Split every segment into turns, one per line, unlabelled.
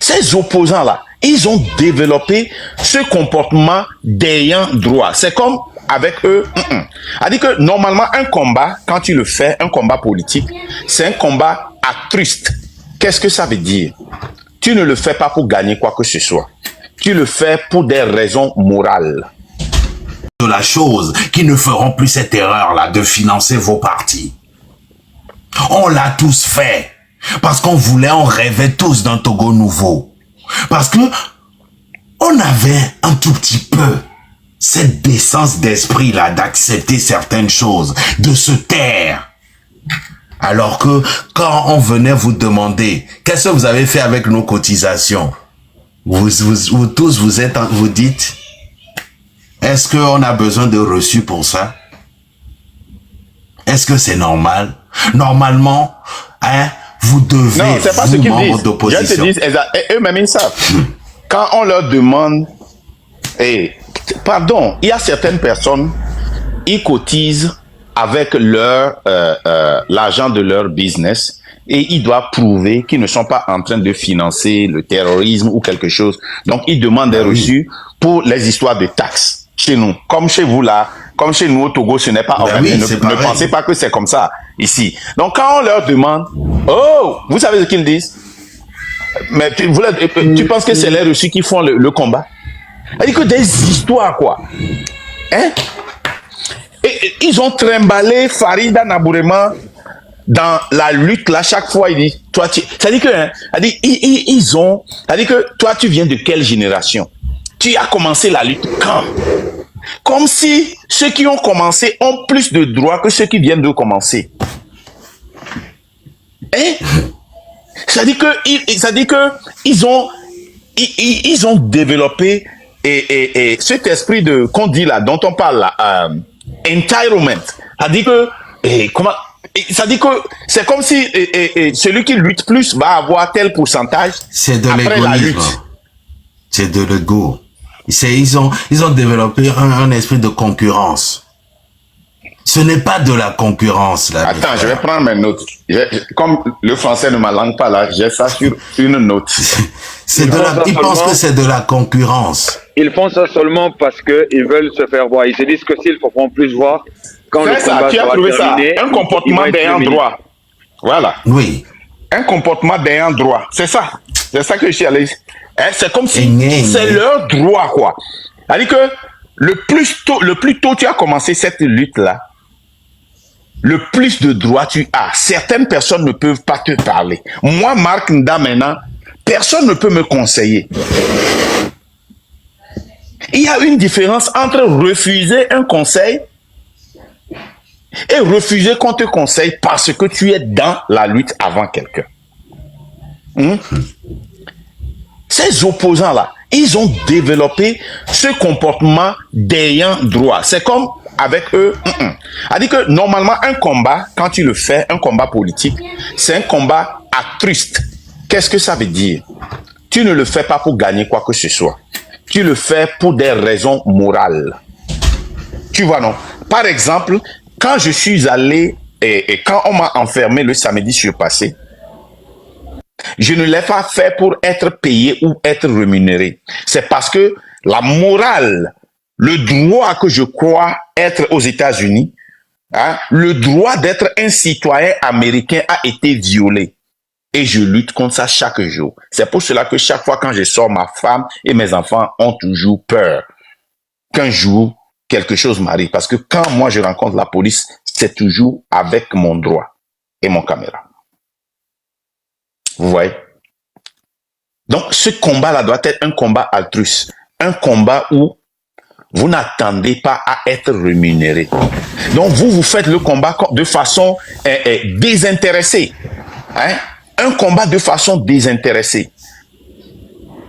Ces opposants-là, ils ont développé ce comportement d'ayant droit. C'est comme avec eux. C'est-à-dire que normalement, un combat, quand tu le fais, un combat politique, c'est un combat altruiste. Qu'est-ce que ça veut dire? Tu ne le fais pas pour gagner quoi que ce soit. Tu le fais pour des raisons morales.
De la chose qui ne feront plus cette erreur-là de financer vos partis. On l'a tous fait. Parce qu'on rêvait tous d'un Togo nouveau. Parce que on avait un tout petit peu cette décence d'esprit-là d'accepter certaines choses, de se taire. Alors que quand on venait vous demander qu'est-ce que vous avez fait avec nos cotisations, vous tous vous dites, est-ce qu'on a besoin de reçus pour ça? Est-ce que c'est normal? Normalement, hein, vous devez,
non, c'est pas ce qu'ils disent.
d'opposition.
Je te dis, eux-mêmes ils savent. Quand on leur demande, pardon, il y a certaines personnes, ils cotisent avec l'argent de leur business et ils doivent prouver qu'ils ne sont pas en train de financer le terrorisme ou quelque chose. Donc, ils demandent des reçus pour les histoires de taxes chez nous. Comme chez vous là, comme chez nous au Togo, ce n'est pas organisé. Ne pensez pas que c'est comme ça ici. Donc, quand on leur demande, oh, vous savez ce qu'ils disent? Mais tu penses que c'est les reçus qui font le combat? C'est-à-dire que des histoires, quoi. Hein? Et ils ont trimballé Farida Nabourema dans la lutte, là, chaque fois, il dit, toi, c'est-à-dire que, hein, c'est-à-dire que, toi, tu viens de quelle génération? Tu as commencé la lutte quand? Comme si ceux qui ont commencé ont plus de droits que ceux qui viennent de commencer. Hein? C'est-à-dire que ils ont développé cet esprit de qu'on dit là, dont on parle là, entitlement. C'est-à-dire que c'est-à-dire que c'est comme si celui qui lutte plus va avoir tel pourcentage après la lutte.
C'est de l'ego. Ils ont développé un esprit de concurrence. Ce n'est pas de la concurrence là.
Attends, je vais prendre mes notes. Comme le français ne ma langue pas là, j'ai ça sur une note.
Ils pensent que c'est de la concurrence.
Ils font ça seulement parce qu'ils veulent se faire voir. Ils se disent que s'ils feront plus voir, quand le combat
tu as trouvé terminé, ça. Un comportement d'ayant droit. Voilà.
Oui.
Un comportement d'ayant droit. C'est ça. C'est ça que je suis allé. C'est comme si c'est leur droit, quoi. C'est-à-dire que le plus tôt tu as commencé cette lutte-là, le plus de droits tu as. Certaines personnes ne peuvent pas te parler. Moi, Marc Nda, maintenant, personne ne peut me conseiller. Il y a une différence entre refuser un conseil et refuser qu'on te conseille parce que tu es dans la lutte avant quelqu'un. Ces opposants-là, ils ont développé ce comportement d'ayant droit. C'est comme avec eux. C'est-à-dire que normalement, un combat, quand tu le fais, un combat politique, c'est un combat altruiste. Qu'est-ce que ça veut dire? Tu ne le fais pas pour gagner quoi que ce soit. Tu le fais pour des raisons morales. Tu vois, non? Par exemple, quand je suis allé et quand on m'a enfermé le samedi surpassé, je ne l'ai pas fait pour être payé ou être rémunéré. C'est parce que la morale, le droit que je crois être aux États-Unis, hein, le droit d'être un citoyen américain a été violé. Et je lutte contre ça chaque jour. C'est pour cela que chaque fois quand je sors, ma femme et mes enfants ont toujours peur qu'un jour, quelque chose m'arrive. Parce que quand moi je rencontre la police, c'est toujours avec mon droit et mon caméra. Vous voyez? Donc, ce combat-là doit être un combat altruiste. Un combat où vous n'attendez pas à être rémunéré. Donc, vous faites le combat de façon désintéressée. Hein? Un combat de façon désintéressée.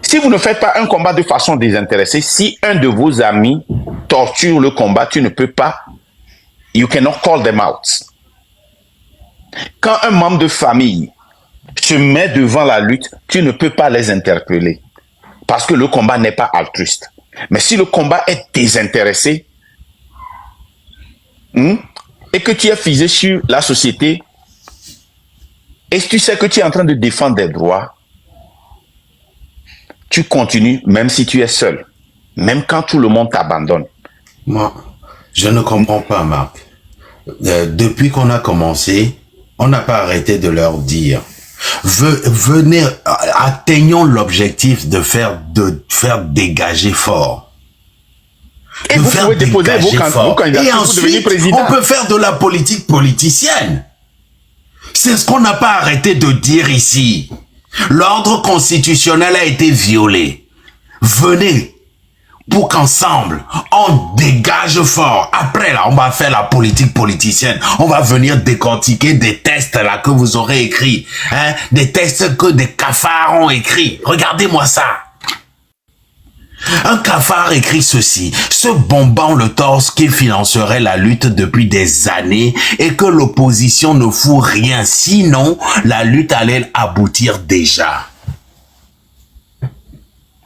Si vous ne faites pas un combat de façon désintéressée, si un de vos amis torture le combat, tu ne peux pas. You cannot call them out. Quand un membre de famille se met devant la lutte, tu ne peux pas les interpeller. Parce que le combat n'est pas altruiste. Mais si le combat est désintéressé, et que tu es fixé sur la société, et tu sais que tu es en train de défendre des droits, tu continues même si tu es seul, même quand tout le monde t'abandonne.
Moi, je ne comprends pas, Marc. Depuis qu'on a commencé, on n'a pas arrêté de leur dire, venez, atteignons l'objectif de faire dégager fort.
Et vous pouvez déposer vos candidatures pour devenir président.
On peut faire de la politique politicienne. C'est ce qu'on n'a pas arrêté de dire ici. L'ordre constitutionnel a été violé. Venez pour qu'ensemble, on dégage fort. Après, là, on va faire la politique politicienne. On va venir décortiquer des tests là que vous aurez écrits. Hein? Des tests que des cafards ont écrits. Regardez-moi ça. Un cafard écrit ceci, se bombant le torse qu'il financerait la lutte depuis des années et que l'opposition ne fout rien, sinon la lutte allait aboutir déjà.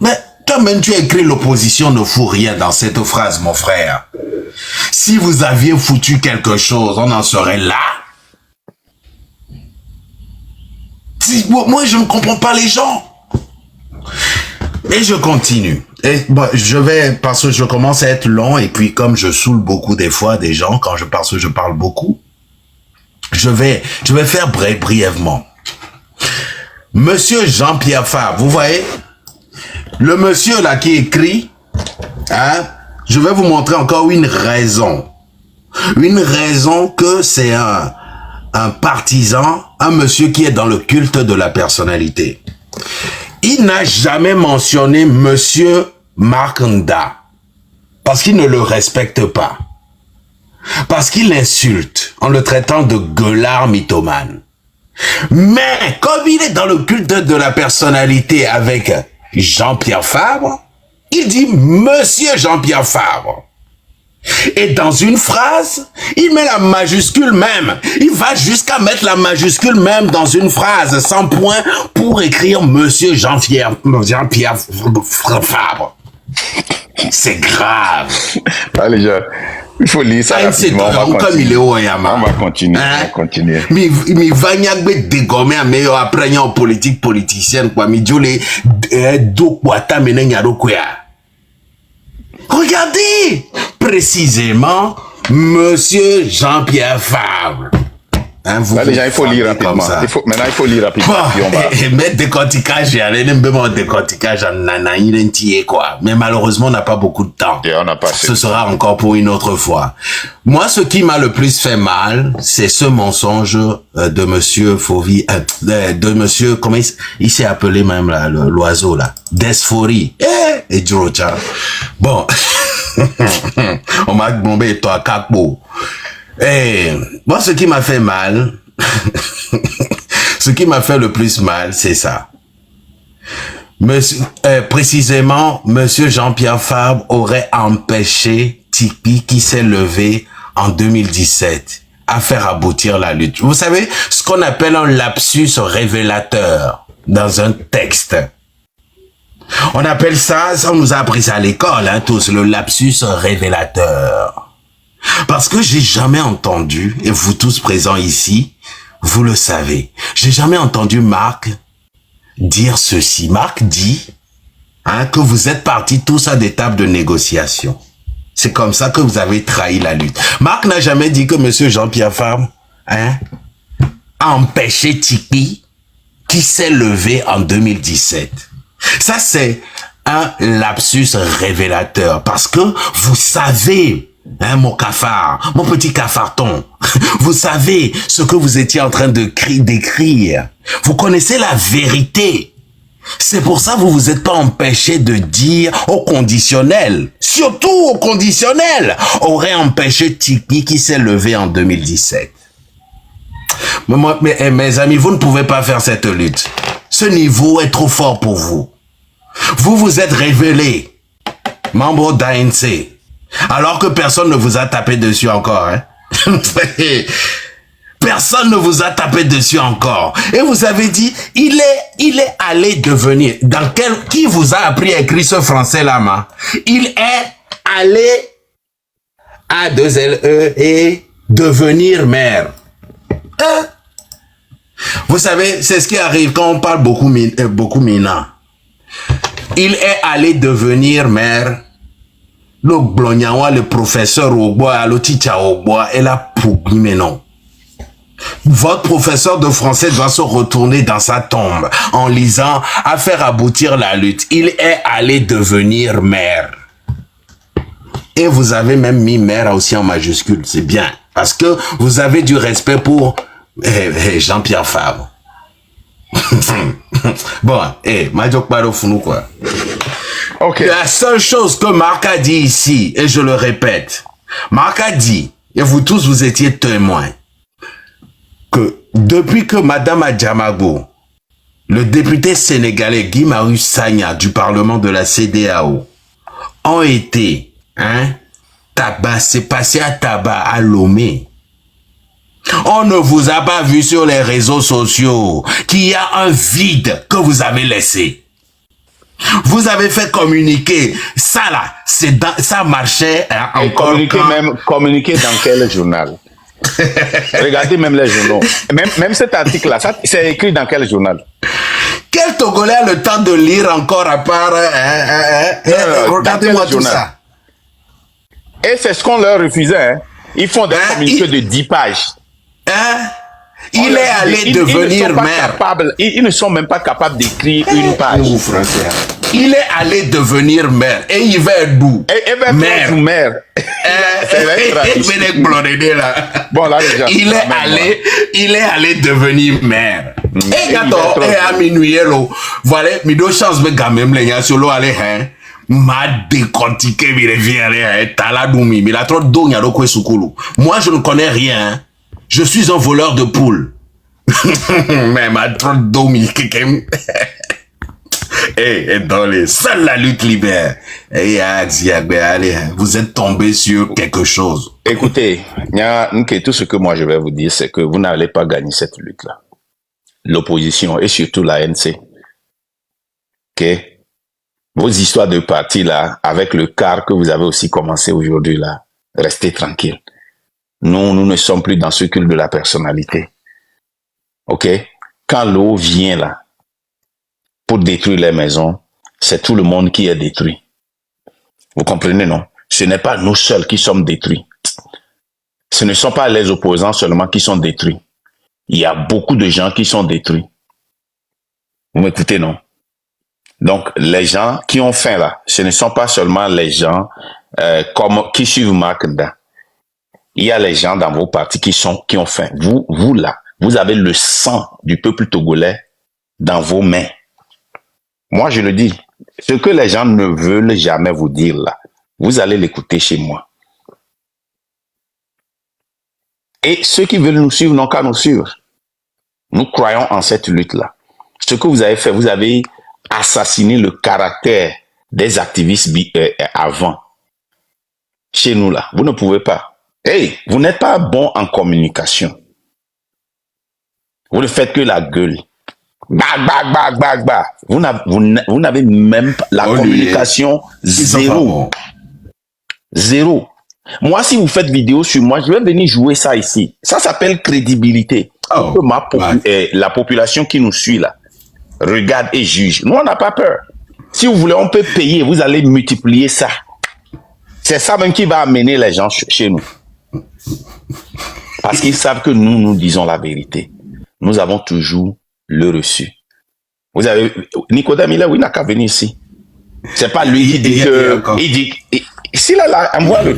Mais toi-même tu as écrit l'opposition ne fout rien dans cette phrase, mon frère. Si vous aviez foutu quelque chose, on en serait là. Moi je ne comprends pas les gens. Et je continue. Et bon, parce que je commence à être long et puis comme je saoule beaucoup des fois des gens parce que je parle beaucoup, je vais faire brièvement. Monsieur Jean-Pierre Fabre, vous voyez, le monsieur là qui écrit, hein, je vais vous montrer encore une raison que c'est un partisan, un monsieur qui est dans le culte de la personnalité. Il n'a jamais mentionné Monsieur Marc Nda parce qu'il ne le respecte pas, parce qu'il l'insulte en le traitant de gueulard mythomane. Mais comme il est dans le culte de la personnalité avec Jean-Pierre Fabre, il dit Monsieur Jean-Pierre Fabre. Et dans une phrase, il met la majuscule même. Il va jusqu'à mettre la majuscule même dans une phrase sans point pour écrire Monsieur Jean-Pierre Fabre. C'est grave.
Allez, il faut lire ça rapidement. On va continuer. On va continuer.
Mais Vanyagbe dégomé à meilleur après en politique politicienne quoi. Mais Diolé do kwata menenya quoi. Regardez précisément Monsieur Jean-Pierre Fabre. Hein,
là, déjà, il faut lire rapidement. Maintenant, il faut lire rapidement.
Et mettre décortiquage, quoi. Mais malheureusement, on n'a pas beaucoup de temps.
Et on n'a pas
ce sera encore pour une autre fois. Moi, ce qui m'a le plus fait mal, c'est ce mensonge de Monsieur Fauvi, de Monsieur, comment il s'est appelé même là, l'oiseau là, Desfori. Et Djocha. Bon, on m'a bombé toi Kakbo. Et moi, ce qui m'a fait mal, ce qui m'a fait le plus mal, c'est ça. Précisément, Monsieur Jean-Pierre Fabre aurait empêché Tipeee qui s'est levé en 2017 à faire aboutir la lutte. Vous savez, ce qu'on appelle un lapsus révélateur dans un texte. On appelle ça, on nous a appris ça à l'école, hein, tous, le lapsus révélateur. Parce que j'ai jamais entendu, et vous tous présents ici, vous le savez, j'ai jamais entendu Marc dire ceci. Marc dit hein, que vous êtes partis tous à des tables de négociation. C'est comme ça que vous avez trahi la lutte. Marc n'a jamais dit que Monsieur Jean-Pierre Fabre hein, a empêché Tipeee qui s'est levé en 2017. Ça, c'est un lapsus révélateur parce que vous savez... Hein, mon cafard, mon petit cafarton, vous savez ce que vous étiez en train d'écrire. Vous connaissez la vérité. C'est pour ça que vous vous êtes pas empêché de dire au conditionnel, surtout au conditionnel, aurait empêché Tipeee qui s'est levé en 2017. Mais mes amis, vous ne pouvez pas faire cette lutte. Ce niveau est trop fort pour vous. Vous vous êtes révélé, membre d'ANC. Alors que personne ne vous a tapé dessus encore, hein. Personne ne vous a tapé dessus encore. Et vous avez dit, il est allé devenir, qui vous a appris à écrire ce français-là, ma? Il est allé à 2LE et devenir maire. Hein? Vous savez, c'est ce qui arrive quand on parle beaucoup Mina. Il est allé devenir maire. Le Blognawa, le professeur Ogboa, le teacher Ogboa, elle a pourri, mais non. Votre professeur de français doit se retourner dans sa tombe en lisant à faire aboutir la lutte. Il est allé devenir maire. Et vous avez même mis maire aussi en majuscule. C'est bien. Parce que vous avez du respect pour Jean-Pierre Fabre. Bon, Majok Baro Founou quoi.
Ok.
La seule chose que Marc a dit ici, et je le répète, Marc a dit, et vous tous vous étiez témoins, que depuis que Madame Adjamago, le député sénégalais Guy Marius Sagna du Parlement de la CEDEAO, ont été tabassés, passés à tabac à Lomé. On ne vous a pas vu sur les réseaux sociaux qu'il y a un vide que vous avez laissé. Vous avez fait communiquer. Ça là, ça marchait encore.
Communiquer dans quel journal? Regardez même les journaux. Même cet article-là, c'est écrit dans quel journal?
Quel Togolais a le temps de lire encore à part... Regardez-moi tout ça.
Et c'est ce qu'on leur refusait. Hein. Ils font des communiqués de 10 pages.
Il est allé devenir maire.
Ils ne sont même pas capables d'écrire une page.
Il est allé devenir maire. Et il va être d'où?
Maire. Bon, là, déjà,
il est allé devenir maire. Et quand à minuit, voilà, mais deux chances de quand même, les gars, sur l'eau, allez, m'a décortiqué, mais revient, taladoumi, mais la trop d'eau, y'a quoi soukulu. Moi, je ne connais rien. Je suis un voleur de poules. Mais ma trop d'eau, et dans les seuls la lutte libère. Et allez, vous êtes tombé sur quelque chose.
Écoutez, tout ce que moi je vais vous dire, c'est que vous n'allez pas gagner cette lutte-là. L'opposition et surtout la NC. Ok? Vos histoires de parti là, avec le quart que vous avez aussi commencé aujourd'hui là, restez tranquille. Nous ne sommes plus dans ce culte de la personnalité. Ok? Quand l'eau vient là, pour détruire les maisons, c'est tout le monde qui est détruit. Vous comprenez, non? Ce n'est pas nous seuls qui sommes détruits. Ce ne sont pas les opposants seulement qui sont détruits. Il y a beaucoup de gens qui sont détruits. Vous m'écoutez, non? Donc, les gens qui ont faim là, ce ne sont pas seulement les gens qui suivent Marc Nda. Il y a les gens dans vos partis qui ont faim. Vous là, vous avez le sang du peuple togolais dans vos mains. Moi, je le dis, ce que les gens ne veulent jamais vous dire là, vous allez l'écouter chez moi. Et ceux qui veulent nous suivre n'ont qu'à nous suivre. Nous croyons en cette lutte-là. Ce que vous avez fait, vous avez assassiné le caractère des activistes avant. Chez nous là, vous ne pouvez pas. Hey, vous n'êtes pas bon en communication. Vous ne faites que la gueule. Bah. Vous n'avez même pas la communication zéro. Zéro. Moi, si vous faites vidéo sur moi, je vais venir jouer ça ici. Ça s'appelle crédibilité. La population qui nous suit là, regarde et juge. Nous, on n'a pas peur. Si vous voulez, on peut payer. Vous allez multiplier ça. C'est ça même qui va amener les gens chez nous. Parce qu'ils savent que nous disons la vérité. Nous avons toujours le reçu. Vous avez Nicodème, il n'a qu'à venir ici. C'est pas lui qui dit que il dit s'il est là, envoie-le.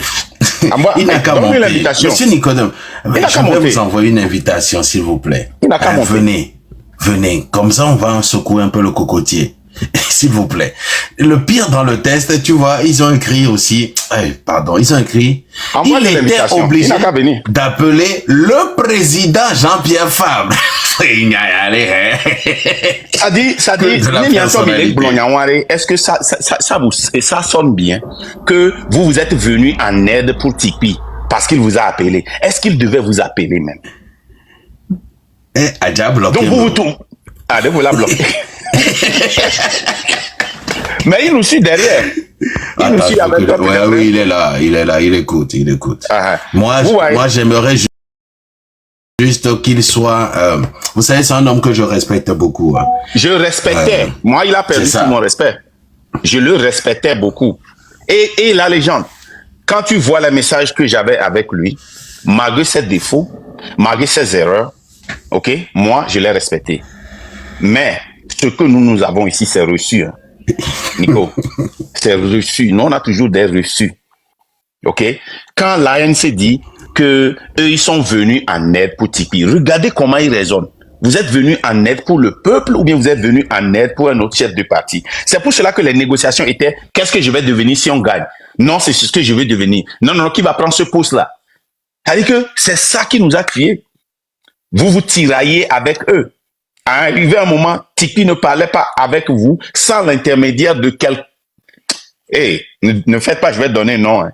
Il n'a qu'à monter. Monsieur Nicodème, je vais vous envoyer une invitation, s'il vous plaît.
Il n'a qu'à monter.
Venez. Comme ça, on va secouer un peu le cocotier. S'il vous plaît. Le pire dans le test, tu vois, ils ont écrit aussi, ils ont écrit, il était obligé d'appeler le président Jean-Pierre Fabre.
Ça dit, est-ce que ça sonne bien que vous êtes venu en aide pour Tikpi parce qu'il vous a appelé? Est-ce qu'il devait vous appeler même? Donc vous la bloquez. Mais il nous suit derrière.
Oui, il est là, il écoute. Moi, j'aimerais juste qu'il soit... vous savez, c'est un homme que je respecte beaucoup.
Je respectais. Moi, il a perdu tout mon respect. Je le respectais beaucoup. Et la légende, quand tu vois les messages que j'avais avec lui, malgré ses défauts, malgré ses erreurs, ok, moi, je l'ai respecté. Mais ce que nous avons ici, c'est reçu. Hein. Nico, c'est reçu. Nous, on a toujours des reçus. Ok? Quand l'ANC dit que eux, ils sont venus en aide pour Tipeee, regardez comment ils raisonnent. Vous êtes venus en aide pour le peuple ou bien vous êtes venus en aide pour un autre chef de parti? C'est pour cela que les négociations étaient qu'est-ce que je vais devenir si on gagne? Non, c'est ce que je veux devenir. Non, qui va prendre ce poste-là? C'est-à-dire que c'est ça qui nous a crié. Vous vous tiraillez avec eux. À arriver un moment, Tipeee ne parlait pas avec vous sans l'intermédiaire de quelqu'un. Hey, ne faites pas, je vais donner un nom. Hein.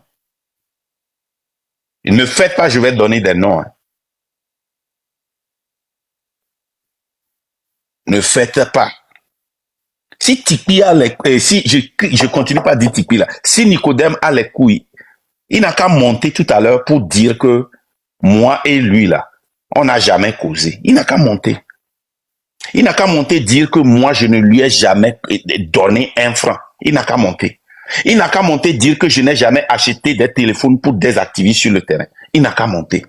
Ne faites pas, je vais donner des noms. Hein. Ne faites pas. Si Tipeee a les si je continue pas à dire Tipeee là, si Nicodème a les couilles, il n'a qu'à monter tout à l'heure pour dire que moi et lui là, on n'a jamais causé. Il n'a qu'à monter. Il n'a qu'à monter dire que moi je ne lui ai jamais donné un franc. Il n'a qu'à monter. Il n'a qu'à monter dire que je n'ai jamais acheté des téléphones pour des activistes sur le terrain. Il n'a qu'à monter.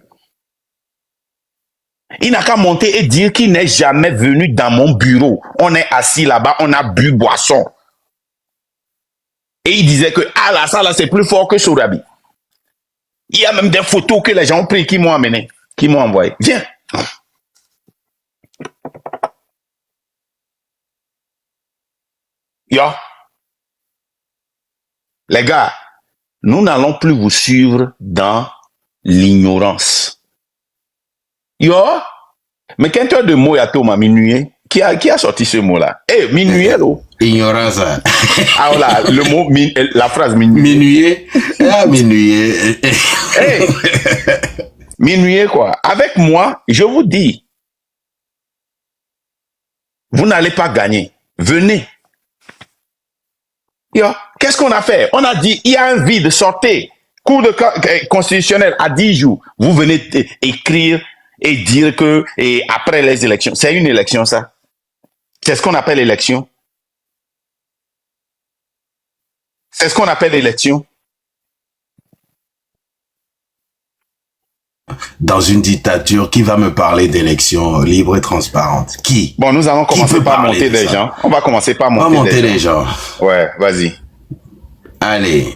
Il n'a qu'à monter et dire qu'il n'est jamais venu dans mon bureau. On est assis là-bas, on a bu boisson. Et il disait que, ah là, ça là, c'est plus fort que Sorabi. Il y a même des photos que les gens ont prises qui m'ont amené, qui m'ont envoyé. Viens. Yo. Les gars, nous n'allons plus vous suivre dans l'ignorance. Yo. Mais quand tu as de mots à Thomas minuit, qui a sorti ce mot-là? Eh, minuit, là.
Ignorance.
Ah voilà, le mot, la phrase minuit.
Minuit. Ah, minuit.
Hey. Minuit, quoi. Avec moi, je vous dis, vous n'allez pas gagner. Venez. Yo, qu'est-ce qu'on a fait? On a dit, il y a un vide, sortez. Cour de constitutionnel à 10 jours. Vous venez écrire et dire que et après les élections. C'est une élection, ça. C'est ce qu'on appelle élection. C'est ce qu'on appelle élection.
Dans une dictature, qui va me parler d'élections libres et transparentes? Qui?
Bon, nous allons commencer par monter des gens. On va commencer par monter des gens.
des gens.
Ouais, vas-y.
Allez.